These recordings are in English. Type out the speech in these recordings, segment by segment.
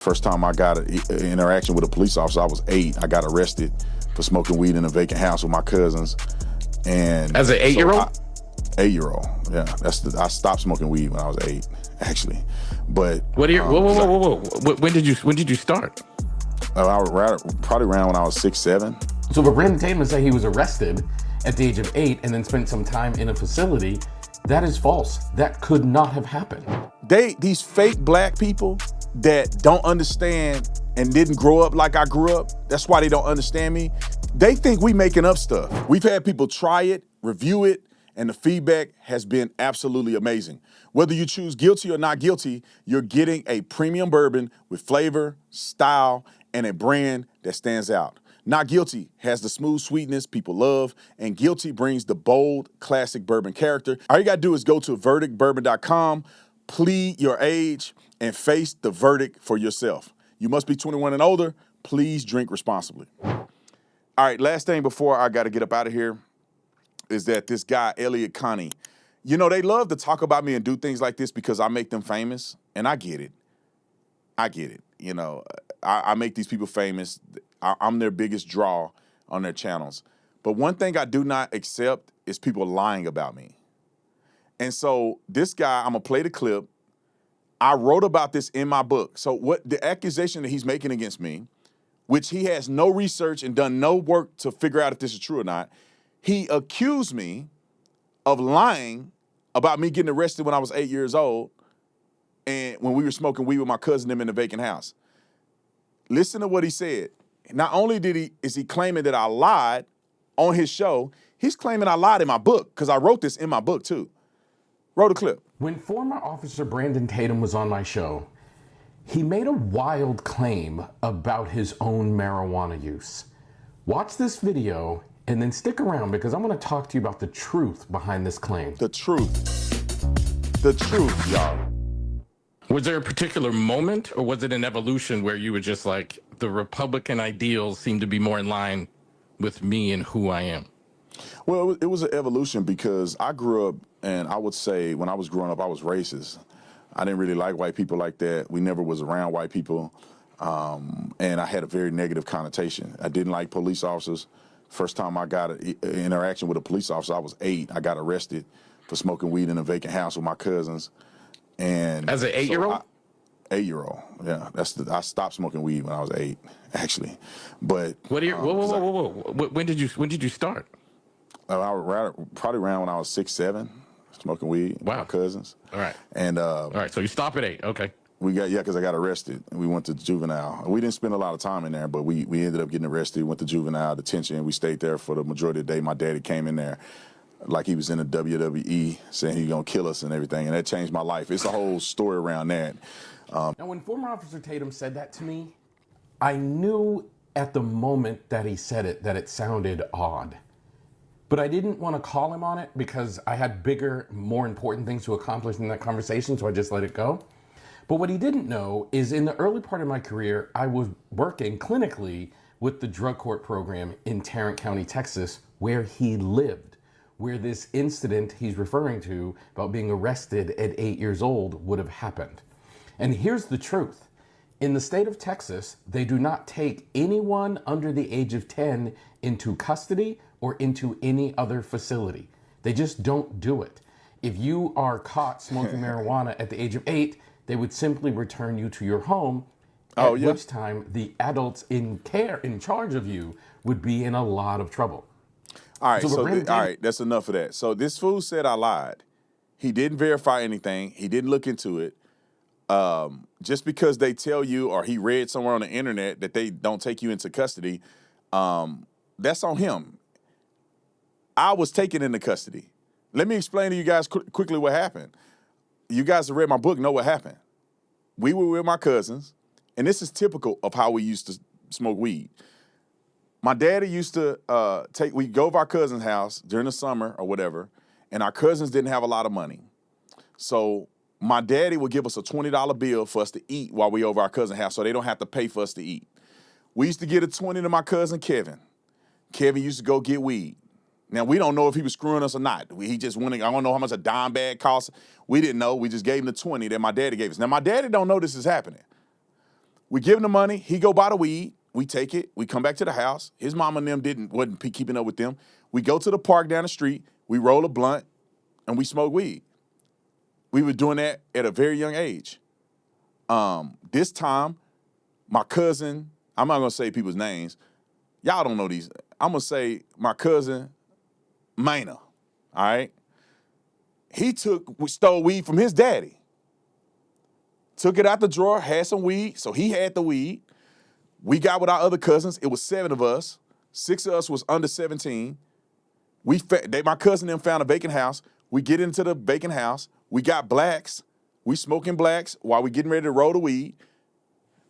First time I got an interaction with a police officer, I was 8. I got arrested for smoking weed in a vacant house with my cousins. And as an 8-year-old? 8-year-old, yeah. I stopped smoking weed when I was 8, actually. But what year? Whoa! When did you start? I was probably around when I was 6, 7. So for Brandon Tatum to say he was arrested at the age of 8 and then spent some time in a facility, that is false. That could not have happened. These fake black people that don't understand and didn't grow up like I grew up, that's why they don't understand me. They think we making up stuff. We've had people try it, review it, and the feedback has been absolutely amazing. Whether you choose guilty or not guilty, you're getting a premium bourbon with flavor, style, and a brand that stands out. Not Guilty has the smooth sweetness people love, and Guilty brings the bold, classic bourbon character. All you gotta do is go to verdictbourbon.com, plead your age, and face the verdict for yourself. You must be 21 and older. Please drink responsibly. All right, last thing before I gotta get up out of here is that this guy, Elliot Connie, you know, they love to talk about me and do things like this because I make them famous, and I get it. You know, I make these people famous. I'm their biggest draw on their channels. But one thing I do not accept is people lying about me. And so this guy, I'm gonna play the clip. I wrote about this in my book. So what the accusation that he's making against me, which he has no research and done no work to figure out if this is true or not, he accused me of lying about me getting arrested when I was 8 years old and when we were smoking weed with my cousin them in the vacant house. Listen to what he said. Not only is he claiming that I lied on his show, he's claiming I lied in my book, because I wrote this in my book too. Roll the clip. When former officer Brandon Tatum was on my show, he made a wild claim about his own marijuana use. Watch this video and then stick around, because I'm going to talk to you about the truth behind this claim. The truth, y'all. Was there a particular moment, or was it an evolution where you were just like, the Republican ideals seem to be more in line with me and who I am? Well, it was an evolution because I grew up, and I would say when I was growing up, I was racist. I didn't really like white people like that. We never was around white people, and I had a very negative connotation. I didn't like police officers. First time I got an interaction with a police officer, I was 8. I got arrested for smoking weed in a vacant house with my cousins. And as an 8-year-old? 8-year-old, yeah. I stopped smoking weed when I was 8, actually. But what year? Whoa! When did you start? I was probably around when I was 6, 7, smoking weed with my cousins. All right. And all right. So you stop at 8. Okay. Because I got arrested and we went to juvenile. We didn't spend a lot of time in there, but we ended up getting arrested. Went to juvenile detention. We stayed there for the majority of the day. My daddy came in there like he was in the WWE, saying he was gonna kill us and everything, and that changed my life. It's a whole story around that. Now, when former Officer Tatum said that to me, I knew at the moment that he said it that it sounded odd. But I didn't want to call him on it because I had bigger, more important things to accomplish in that conversation, so I just let it go. But what he didn't know is in the early part of my career, I was working clinically with the drug court program in Tarrant County, Texas, where he lived, where this incident he's referring to about being arrested at 8 years old would have happened. And here's the truth. In the state of Texas, they do not take anyone under the age of 10 into custody or into any other facility. They just don't do it. If you are caught smoking marijuana at the age of 8, they would simply return you to your home, at which time the adults in charge of you would be in a lot of trouble. All right, that's enough of that. So this fool said I lied. He didn't verify anything. He didn't look into it. Just because they tell you, or he read somewhere on the internet that they don't take you into custody, that's on him. I was taken into custody. Let me explain to you guys quickly what happened. You guys have read my book, know what happened. We were with my cousins, and this is typical of how we used to smoke weed. My daddy used to we'd go to our cousin's house during the summer or whatever, and our cousins didn't have a lot of money. So my daddy would give us a $20 bill for us to eat while we over our cousin's house so they don't have to pay for us to eat. We used to get a 20 to my cousin Kevin. Kevin used to go get weed. Now, we don't know if he was screwing us or not. He just wanted, I don't know how much a dime bag costs. We didn't know. We just gave him the 20 that my daddy gave us. Now, my daddy don't know this is happening. We give him the money. He go buy the weed. We take it. We come back to the house. His mom and them wasn't keeping up with them. We go to the park down the street. We roll a blunt, and we smoke weed. We were doing that at a very young age. This time, my cousin, I'm not gonna say people's names. Y'all don't know these. I'm gonna say my cousin, Mina. All right. He stole weed from his daddy. Took it out the drawer, had some weed, so he had the weed. We got with our other cousins. It was 7 of us. 6 of us was under 17. My cousin and them found a vacant house. We get into the vacant house. We got blacks. We smoking blacks while we getting ready to roll the weed.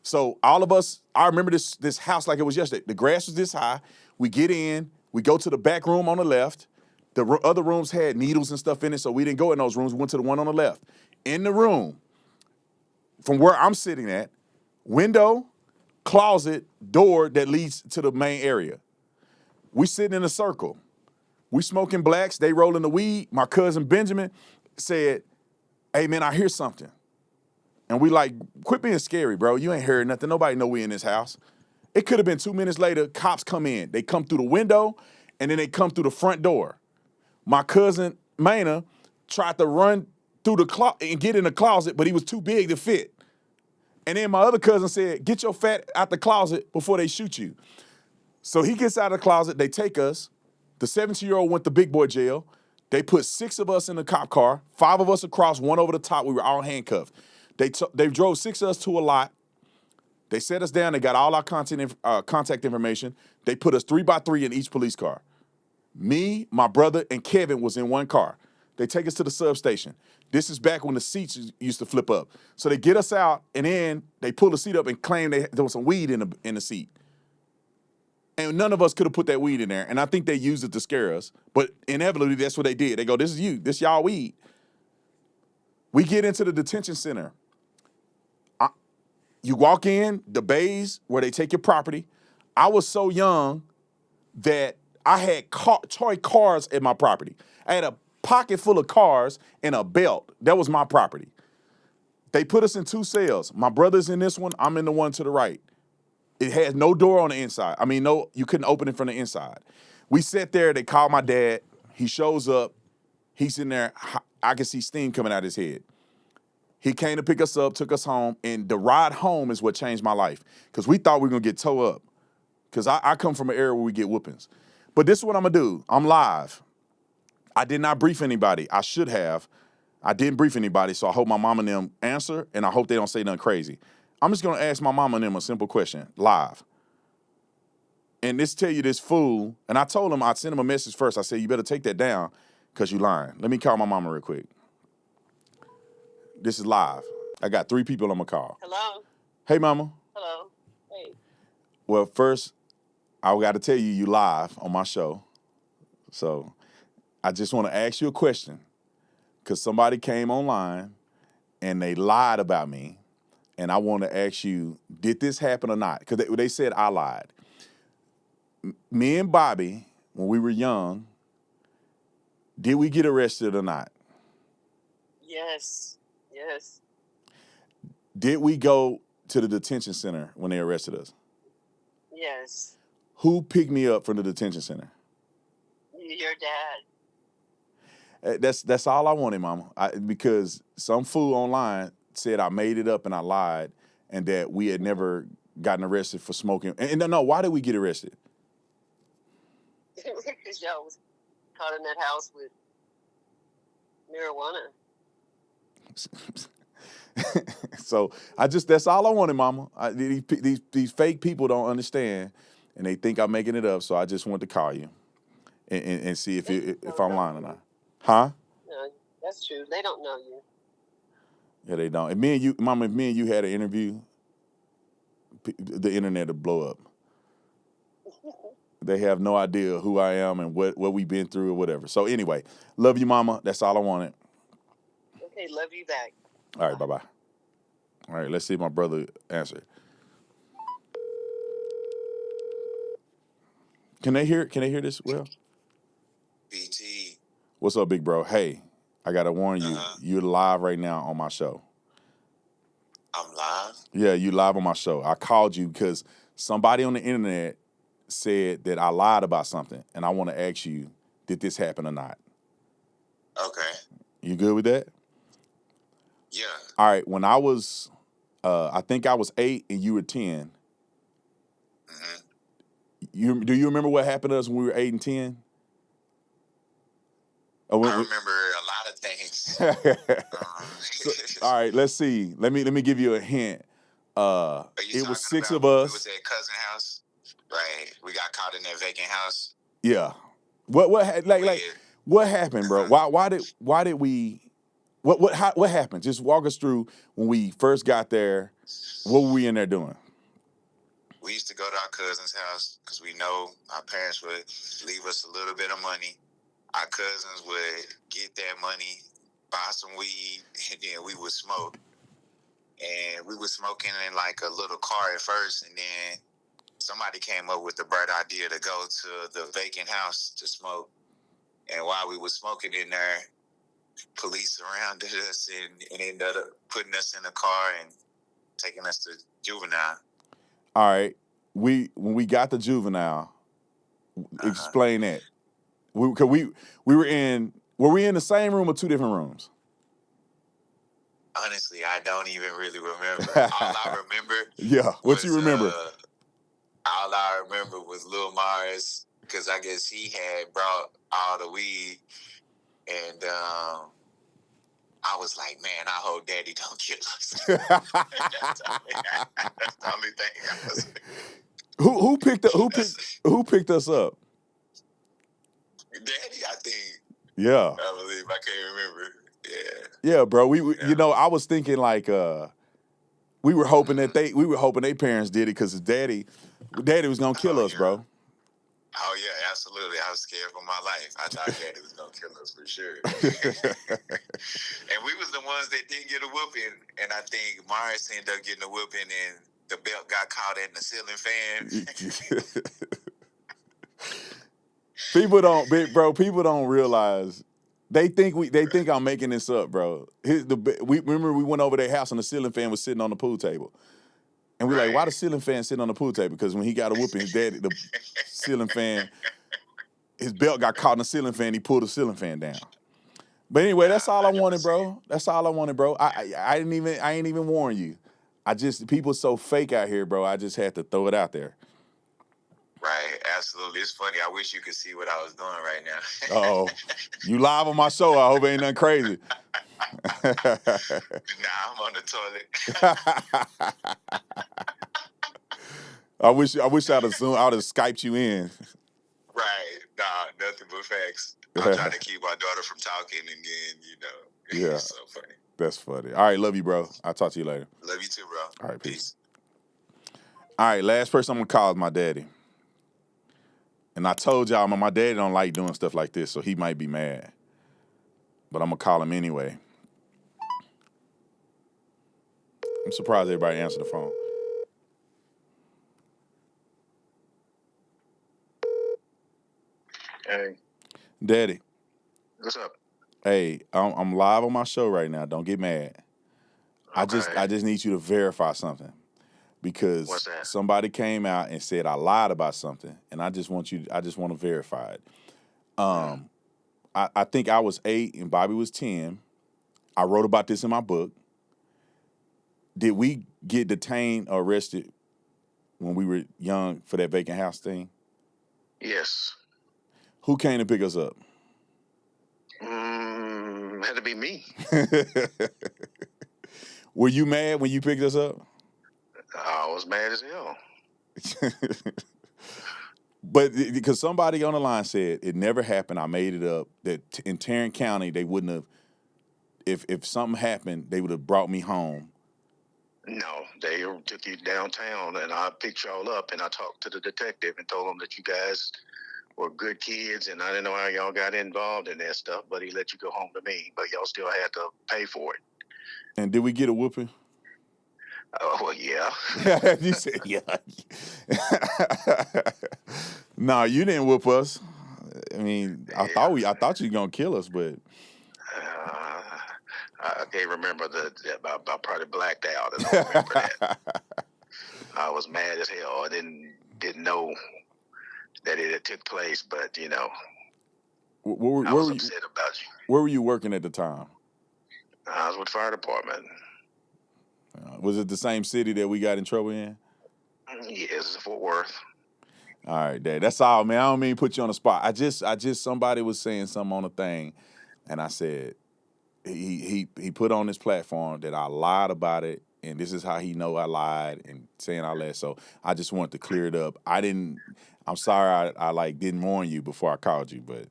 So all of us, I remember this house like it was yesterday. The grass was this high. We get in. We go to the back room on the left. The other rooms had needles and stuff in it, so we didn't go in those rooms. We went to the one on the left. In the room, from where I'm sitting at, window, closet, door that leads to the main area. We sitting in a circle. We smoking blacks. They rolling the weed. My cousin Benjamin said, "Hey, man, I hear something." And we like, quit being scary, bro. You ain't heard nothing. Nobody know we in this house. It could have been 2 minutes later, cops come in. They come through the window, and then they come through the front door. My cousin, Maina, tried to run through the closet and get in the closet, but he was too big to fit. And then my other cousin said, "Get your fat out the closet before they shoot you." So he gets out of the closet. They take us. The 17-year-old went to big boy jail. They put 6 of us in the cop car, 5 of us across, 1 over the top. We were all handcuffed. They drove 6 of us to a lot. They set us down. They got all our contact information. They put us 3 by 3 in each police car. Me, my brother, and Kevin was in one car. They take us to the substation. This is back when the seats used to flip up. So they get us out, and then they pull the seat up and claim there was some weed in the seat. And none of us could have put that weed in there. And I think they used it to scare us. But inevitably, that's what they did. They go, "This is you. This y'all weed." We get into the detention center. You walk in, the bays where they take your property. I was so young that I had toy cars in my property. I had a pocket full of cars and a belt. That was my property. They put us in 2 cells. My brother's in this one. I'm in the one to the right. It has no door on the inside. I mean, no, you couldn't open it from the inside. We sat there. They called my dad. He shows up. He's in there. I can see steam coming out his head. He came to pick us up, took us home, and the ride home is what changed my life because we thought we were going to get towed up because I come from an area where we get whoopings. But this is what I'm going to do. I'm live. I did not brief anybody. I should have. I didn't brief anybody, so I hope my mom and them answer, and I hope they don't say nothing crazy. I'm just going to ask my mom and them a simple question, live. And this tell you this fool, and I told him, I'd send him a message first. I said, "You better take that down because you lying." Let me call my mama real quick. This is live. I got 3 people I'm going to call. Hello? Hey, mama. Hello? Hey. Well, first, I got to tell you live on my show. So I just want to ask you a question because somebody came online and they lied about me. And I want to ask you, did this happen or not? Because they said I lied. Me and Bobby, when we were young, did we get arrested or not? Yes. Yes. Did we go to the detention center when they arrested us? Yes. Who picked me up from the detention center? Your dad. That's all I wanted, mama. Because some fool online said I made it up and I lied and that we had never gotten arrested for smoking. And no, why did we get arrested? Because y'all was caught in that house with marijuana. So that's all I wanted, mama. These fake people don't understand and they think I'm making it up. So I just wanted to call you and see if I'm lying or not. Huh? No, that's true. They don't know you. Yeah, they don't. And me and you, mama, if me and you had an interview, the internet would blow up. They have no idea who I am and what we've been through or whatever. So anyway, love you, mama. That's all I wanted. Okay, love you back. All right, bye-bye. All right, let's see if my brother answered. Can they hear this well? BT. What's up, big bro? Hey, I got to warn you, you're live right now on my show. I'm live? Yeah, you live on my show. I called you because somebody on the internet said that I lied about something, and I want to ask you, did this happen or not? Okay. You good with that? Yeah. All right. When I was, I think I was 8 and you were 10. Do you remember what happened to us when we were 8 and 10? Oh, I remember a lot of things. All right, let's see. Let me give you a hint. It was 6 of We us. was at cousin house, right? We got caught in that vacant house. Yeah. What happened, bro? Why did we? What happened? Just walk us through when we first got there. What were we in there doing? We used to go to our cousin's house because we know our parents would leave us a little bit of money. Our cousins would get that money, buy some weed, and then we would smoke. And we were smoking in like a little car at first, and then somebody came up with the bright idea to go to the vacant house to smoke. And while we were smoking in there, police surrounded us and ended up putting us in a car and taking us to juvenile. All right. When we got to juvenile, explain that. We were in. Were we in the same room or 2 different rooms? Honestly, I don't even really remember. All I remember, yeah. What you remember? All I remember was Lil Mars, because I guess he had brought all the weed, and I was like, man, I hope Daddy don't kill us. That's the only thing I was. Who picked us up? Daddy, I think. Yeah. I believe, I can't remember. Yeah. Yeah, bro. You know, I was thinking like we were hoping that their parents did it because daddy was gonna kill us, bro. Oh yeah, absolutely. I was scared for my life. I thought Daddy was gonna kill us for sure. And we was the ones that didn't get a whooping, and I think Mars ended up getting a whooping, and the belt got caught in the ceiling fan. People don't realize. They think I'm making this up, bro. We went over their house and the ceiling fan was sitting on the pool table. And we're like, why the ceiling fan sitting on the pool table? Because when he got a whooping, his daddy, the ceiling fan, his belt got caught in the ceiling fan, he pulled the ceiling fan down. But anyway, that's all I wanted, bro. That's all I wanted, bro. I ain't even warn you. People so fake out here, bro. I just had to throw it out there. Right, absolutely. It's funny. I wish you could see what I was doing right now. Uh-oh. You live on my show. I hope it ain't nothing crazy. Nah, I'm on the toilet. I wish I'd have Skyped you in. Right. Nah, nothing but facts. I'm trying to keep my daughter from talking, and then, Yeah. It's so funny. That's funny. All right, love you, bro. I'll talk to you later. Love you too, bro. All right, peace. All right, last person I'm gonna call is my daddy. And I told y'all, my daddy don't like doing stuff like this, so he might be mad. But I'm gonna call him anyway. I'm surprised everybody answered the phone. Hey. Daddy. What's up? Hey, I'm live on my show right now. Don't get mad. Okay. I just need you to verify something. Because What's that? somebody came out and said I lied about something, and I just want to verify it. I think I was 8 and Bobby was 10. I wrote about this in my book. Did we get detained or arrested when we were young for that vacant house thing? Yes. Who came to pick us up? Had to be me. Were you mad when you picked us up? I was mad as hell. But because somebody on the line said it never happened, I made it up, that in Tarrant County they wouldn't have, if something happened, they would have brought me home. No, they took you downtown, and I picked y'all up, and I talked to the detective and told him that you guys were good kids, and I didn't know how y'all got involved in that stuff, but he let you go home to me, but y'all still had to pay for it. And did we get a whooping? Oh, well, yeah. You said, yeah. No, you didn't whoop us. I mean, I thought you were gonna kill us, but I can't remember I probably blacked out. I don't remember that. I was mad as hell. I didn't know that it had took place, but you know, I was upset about you. Where were you working at the time? I was with the fire department. Was it the same city that we got in trouble in? Yes, it's Fort Worth. All right, Dad. That's all, man. I don't mean to put you on the spot. I just somebody was saying something on the thing, and I said he put on this platform that I lied about it, and this is how he know I lied and saying all that. So I just wanted to clear it up. I'm sorry I like didn't warn you before I called you, but.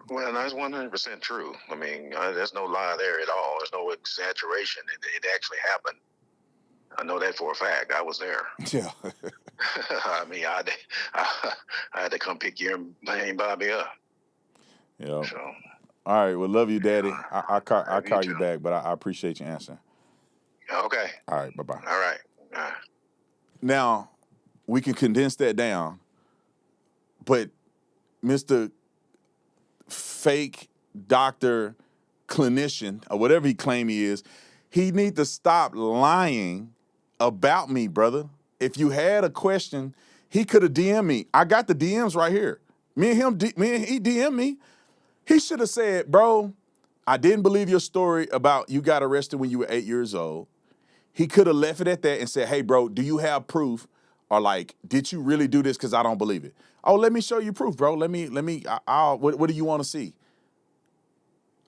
Well, that's 100% true. I mean, there's no lie there at all. There's no exaggeration. It actually happened. I know that for a fact. I was there. Yeah. I mean, I had to come pick your name Bobby up. Yeah. So. All right. Well, love you, Daddy. I'll call you back, but I appreciate your answer. Okay. All right. Bye-bye. All right. All right. Now, we can condense that down, but Mr. Fake doctor, clinician, or whatever he claim he is, he need to stop lying about me, brother. If you had a question, he could have DM'd me. I got the DMs right here. Me and he DM'd me. He should have said, bro, I didn't believe your story about you got arrested when you were 8 years old. He could have left it at that and said, hey, bro, do you have proof? Or like, did you really do this? Because I don't believe it. Oh, let me show you proof, bro. What do you want to see?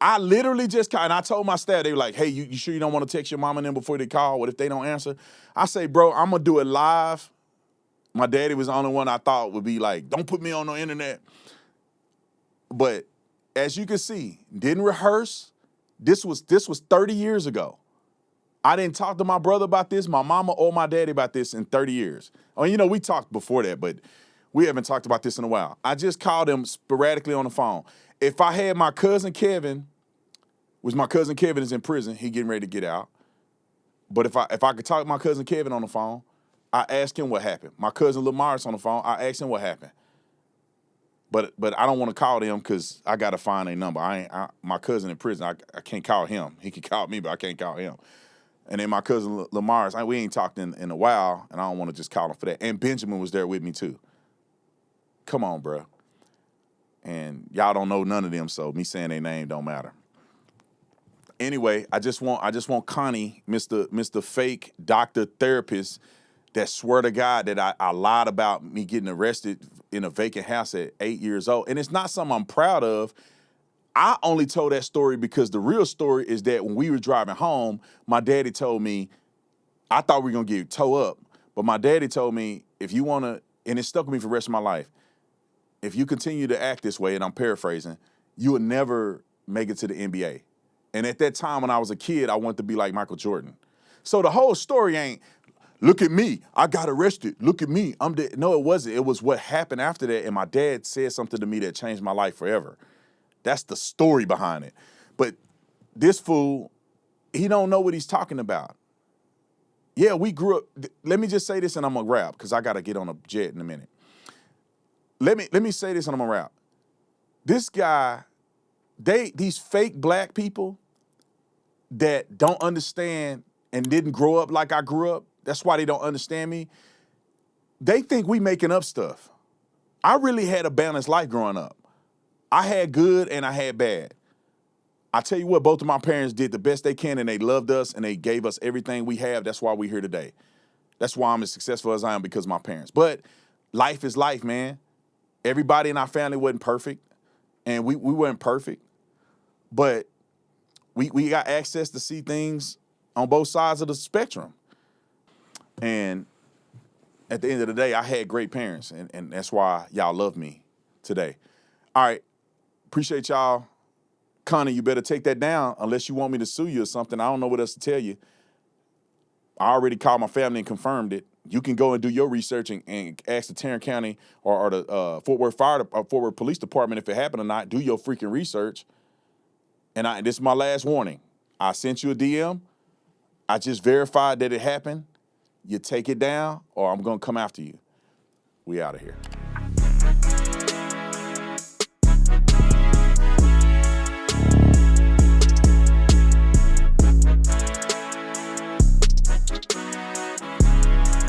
I literally and I told my staff, they were like, hey, you sure you don't want to text your mom and them before they call? What if they don't answer? I say, bro, I'm going to do it live. My daddy was the only one I thought would be like, don't put me on the internet. But as you can see, didn't rehearse. This was 30 years ago. I didn't talk to my brother about this, my mama or my daddy about this in 30 years. Oh, you know, we talked before that, but we haven't talked about this in a while. I just called him sporadically on the phone. If I had my cousin Kevin, which my cousin Kevin is in prison, he getting ready to get out. But if I could talk to my cousin Kevin on the phone, I ask him what happened. My cousin Lamar's on the phone, I ask him what happened. But I don't want to call them because I got to find a number. My cousin in prison, I can't call him. He can call me, but I can't call him. And then my cousin Lamar's, we ain't talked in a while, and I don't want to just call him for that. And Benjamin was there with me too. Come on, bro. And y'all don't know none of them, so me saying their name don't matter. Anyway, I just want Connie, Mr. Fake doctor therapist, that swear to God that I lied about me getting arrested in a vacant house at 8 years old. And it's not something I'm proud of. I only told that story because the real story is that when we were driving home, my daddy told me, I thought we were going to get toe up, but my daddy told me, if you want to, and it stuck with me for the rest of my life, if you continue to act this way, and I'm paraphrasing, you will never make it to the NBA. And at that time when I was a kid, I wanted to be like Michael Jordan. So the whole story ain't, look at me, I got arrested, look at me, I'm dead. No, it wasn't. It was what happened after that, and my dad said something to me that changed my life forever. That's the story behind it. But this fool, he don't know what he's talking about. Yeah, we grew up. Let me just say this and I'm going to wrap because I got to get on a jet in a minute. Let me say this and I'm going to wrap. This guy, these fake black people that don't understand and didn't grow up like I grew up, that's why they don't understand me. They think we making up stuff. I really had a balanced life growing up. I had good and I had bad. I tell you what, both of my parents did the best they can and they loved us and they gave us everything we have. That's why we're here today. That's why I'm as successful as I am, because of my parents. But life is life, man. Everybody in our family wasn't perfect and we weren't perfect, but we got access to see things on both sides of the spectrum. And at the end of the day, I had great parents and that's why y'all love me today. All right. Appreciate y'all. Connie, you better take that down unless you want me to sue you or something. I don't know what else to tell you. I already called my family and confirmed it. You can go and do your research and ask the Tarrant County or the Fort Worth Fort Worth Police Department if it happened or not. Do your freaking research. And this is my last warning. I sent you a DM. I just verified that it happened. You take it down or I'm going to come after you. We out of here.